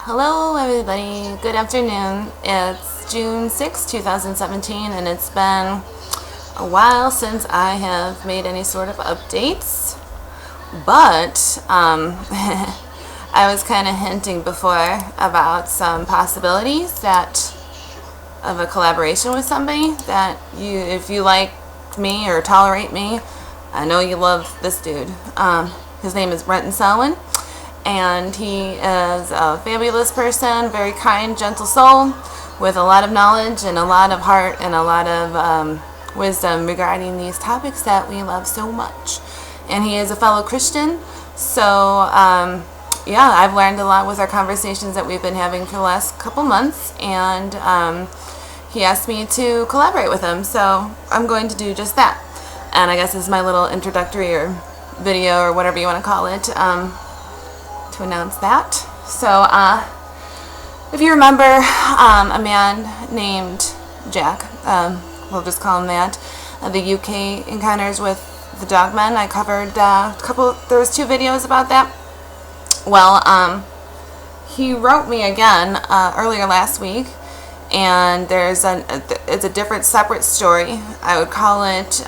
Hello everybody, good afternoon. It's June 6, 2017, and it's been a while since I have made any sort of updates, but I was kind of hinting before about some possibilities that of a collaboration with somebody that if you like me or tolerate me, I know you love this dude. His name is Brenton Selwyn. And he is a fabulous person, very kind, gentle soul, with a lot of knowledge and a lot of heart and a lot of wisdom regarding these topics that we love so much. And he is a fellow Christian, so yeah, I've learned a lot with our conversations that we've been having for the last couple months, and he asked me to collaborate with him, so I'm going to do just that. And I guess this is my little introductory or video or whatever you want to call it. To announce that. So if you remember a man named Jack, we'll just call him that, the UK encounters with the dogmen, I covered there was 2 videos about that. Well, he wrote me again earlier last week, and it's a different separate story. I would call it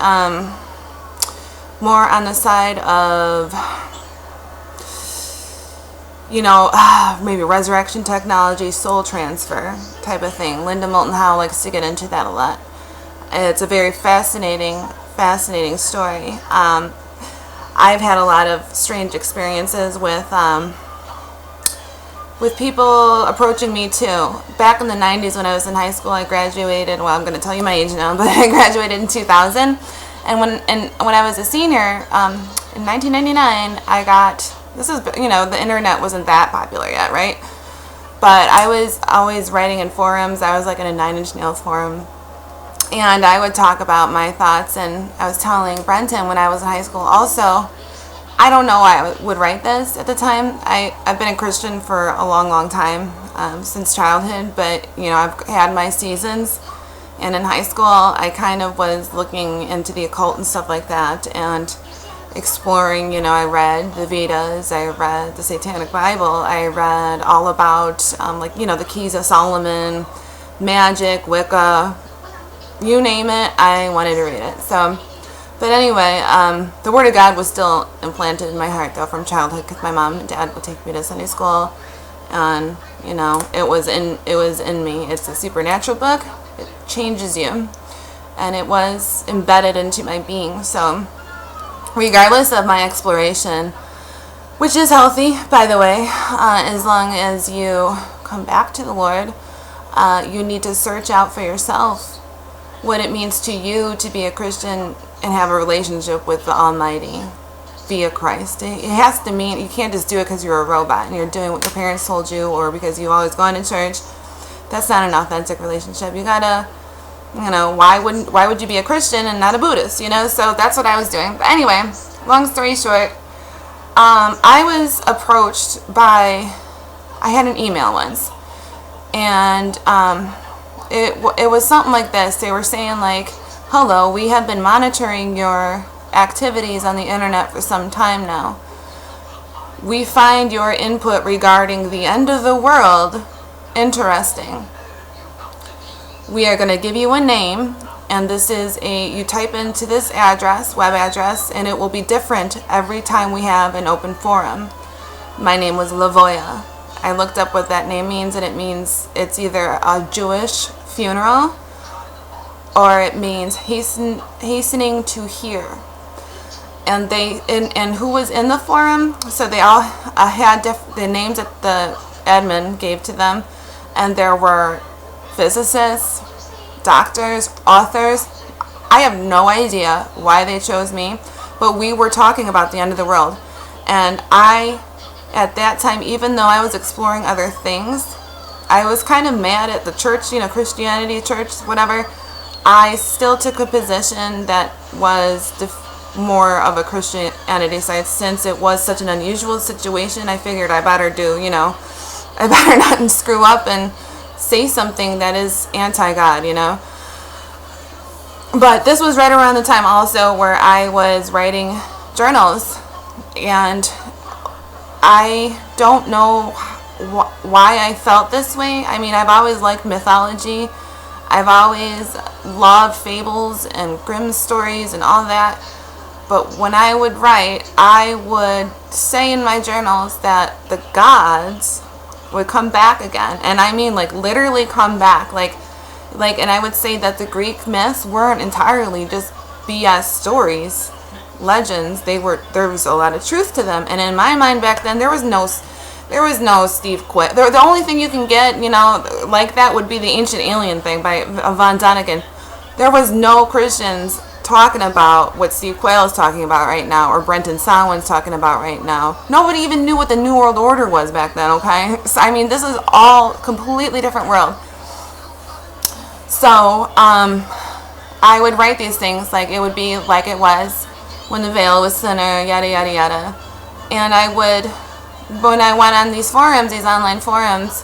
more on the side of maybe resurrection technology, soul transfer type of thing. Linda Moulton Howe likes to get into that a lot. It's a very fascinating story. I've had a lot of strange experiences with people approaching me too. Back in the 90s when I was in high school, I graduated, well, I'm going to tell you my age now, but I graduated in 2000. And when I was a senior, in 1999, I got... the internet wasn't that popular yet, right? But I was always writing in forums. I was like in a 9 Inch Nails forum. And I would talk about my thoughts. And I was telling Brenton when I was in high school also, I don't know why I would write this at the time. I've been a Christian for a long, long time, since childhood. But, I've had my seasons. And in high school, I kind of was looking into the occult and stuff like that. And exploring, I read the Vedas, I read the Satanic Bible, I read all about, the Keys of Solomon, magic, Wicca, you name it, I wanted to read it. So, but anyway, the Word of God was still implanted in my heart, though, from childhood, because my mom and dad would take me to Sunday school, and, it was in me. It's a supernatural book. It changes you, and it was embedded into my being, so... regardless of my exploration, which is healthy, by the way, as long as you come back to the Lord, you need to search out for yourself what it means to you to be a Christian and have a relationship with the Almighty via Christ. It has to mean, you can't just do it because you're a robot and you're doing what your parents told you or because you've always gone to church. That's not an authentic relationship. You gotta... why would you be a Christian and not a Buddhist, So that's what I was doing. But anyway, long story short, I was approached by, I had an email once, and it was something like this. They were saying like, hello, we have been monitoring your activities on the internet for some time now. We find your input regarding the end of the world interesting. We are going to give you a name, and this is you type into this address, web address, and it will be different every time we have an open forum. My name was Lavoya. I looked up what that name means, and it means it's either a Jewish funeral or it means hastening to hear. And and who was in the forum, so they all had the names that the admin gave to them, and there were physicists, doctors, authors. I have no idea why they chose me, but we were talking about the end of the world. And I, at that time, even though I was exploring other things, I was kind of mad at the church, Christianity, church, whatever. I still took a position that was more of a Christianity side, since it was such an unusual situation. I figured I better I better not screw up and say something that is anti-God, But this was right around the time also where I was writing journals, and I don't know why I felt this way. I mean, I've always liked mythology. I've always loved fables and Grimm stories and all that. But when I would write, I would say in my journals that the gods would come back again. And I mean, like, literally come back. And I would say that the Greek myths weren't entirely just BS stories, legends. There was a lot of truth to them. And in my mind back then, there was no Steve Quayle. The only thing you can get, like that would be the Ancient Alien thing by Von Däniken. There was no Christians talking about what Steve Quayle is talking about right now, or Brenton Samwine's talking about right now. Nobody even knew what the New World Order was back then, okay? So, I mean, this is all completely different world. So, I would write these things like it would be like it was when the veil was thinner, yada, yada, yada. And I would, when I went on these forums, these online forums,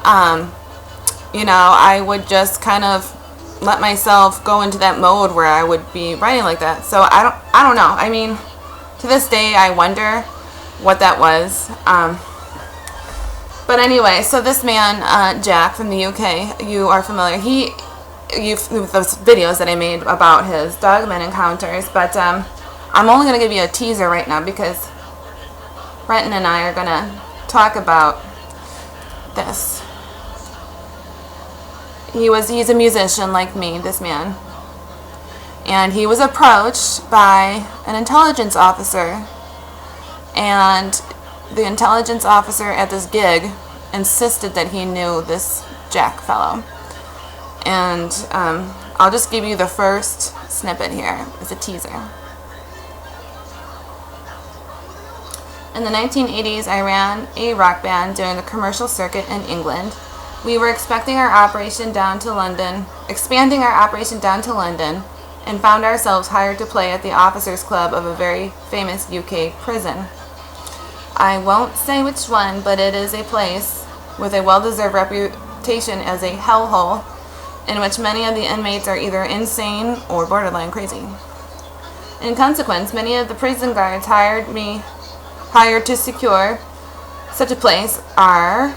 I would just kind of let myself go into that mode where I would be writing like that. So I don't know. I mean, to this day, I wonder what that was. But anyway, so this man, Jack from the UK, you are familiar. With those videos that I made about his Dogman encounters. But I'm only going to give you a teaser right now because Brenton and I are going to talk about this. He's a musician like me, this man. And he was approached by an intelligence officer. And the intelligence officer at this gig insisted that he knew this Jack fellow. And I'll just give you the first snippet here. It's a teaser. In the 1980s, I ran a rock band doing the commercial circuit in England. We were expanding our operation down to London, and found ourselves hired to play at the officers' club of a very famous UK prison. I won't say which one, but it is a place with a well-deserved reputation as a hellhole, in which many of the inmates are either insane or borderline crazy. In consequence, many of the prison guards hired to secure such a place are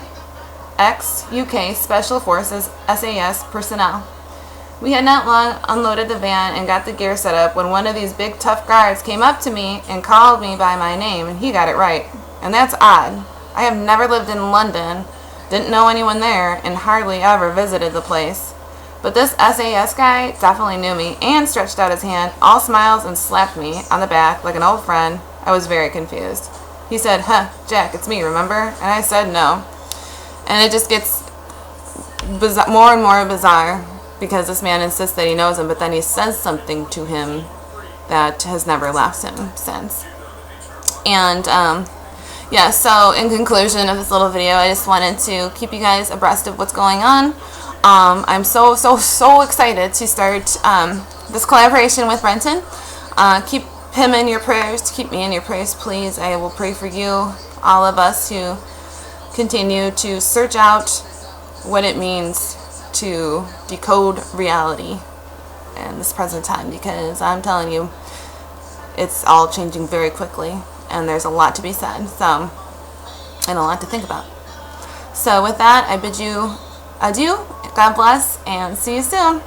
ex-UK Special Forces SAS personnel. We had not long unloaded the van and got the gear set up when one of these big tough guards came up to me and called me by my name, and he got it right. And that's odd. I have never lived in London, didn't know anyone there, and hardly ever visited the place. But this SAS guy definitely knew me and stretched out his hand, all smiles, and slapped me on the back like an old friend. I was very confused. He said, "Huh, Jack, it's me, remember?" And I said no. And it just gets more and more bizarre because this man insists that he knows him, but then he says something to him that has never left him since. And yeah, so in conclusion of this little video, I just wanted to keep you guys abreast of what's going on. I'm so excited to start this collaboration with Brenton. Keep him in your prayers. Keep me in your prayers, please. I will pray for you, all of us who continue to search out what it means to decode reality in this present time, because I'm telling you, it's all changing very quickly, and there's a lot to be said, and a lot to think about. So with that, I bid you adieu, God bless, and see you soon.